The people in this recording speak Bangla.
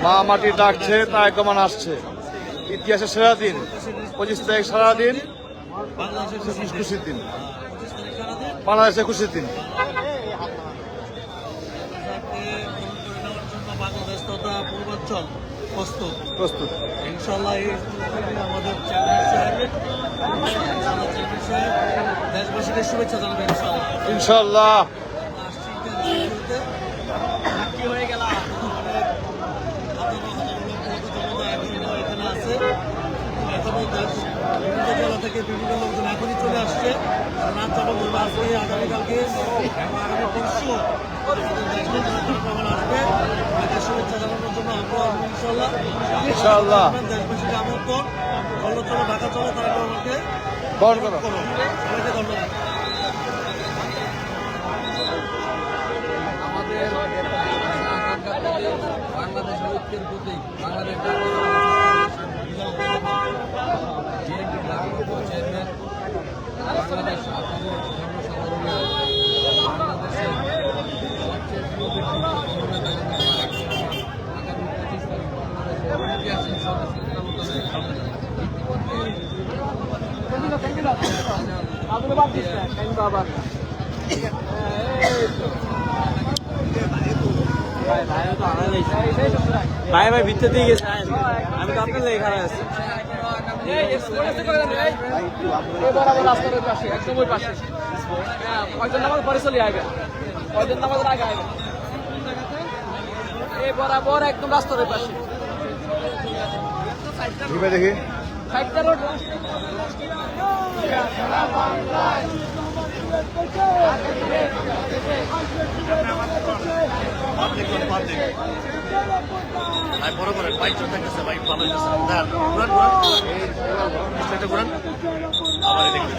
মা মাটি ডাকছে, তাই কমান আসছে। ইতিহাসের সেরা দিন 25 তারিখ, সারাদিন খুশির দিন, বাংলাদেশের খুশির দিন। বাংলাদেশ তথা পূর্বাঞ্চল প্রস্তুত প্রস্তুত ইনশাল্লাহ। আমাদের দেশবাসীকে শুভেচ্ছা জানাবেন ইনশাল্লাহ। হয়ে গেল এখানে আছে, এখনো বিভিন্ন জেলা থেকে বিভিন্ন লোকজন এখনই চলে আসছে। নাচ চাপা করবে আজকে, আগামীকালকে এবং আগামী পরশু আসবে শুভেচ্ছা জানানোর জন্য। আমরা ইনশাল্লাহ ইনশাল্লাহ দেশবাসীকে আমন্ত্রণ। চলো চলো ঢাকা চলো, তারা আমাকে সবাইকে ধন্যবাদ। বাংলাদেশের ঐক্যের প্রতীক বাংলাদেশ চেয়ারম্যান, বাংলাদেশ বাংলাদেশের সবচেয়ে প্রিয় ব্যক্তি আগামী 25 তারিখ বাংলাদেশের ঐতিহাসিক স্বতন্ত্রতা ভাই ভাই ভিতর দিয়ে গেছে, আমি তো আপনার লেগে খারাপ আছি। রাস্তার ওই পাশে, একদম ওই পাশে। কয়জন নামাজ পরে চলে আসবে, কয়জন নামাজের আগে আসবে, এই বরাবর একদম রাস্তার ওই পাশে। দেখি সাইডটা রোড ভাই বড় করেন, বাইক চলতেছে, বাইক ভালো হইতেছে। আবার দেখতে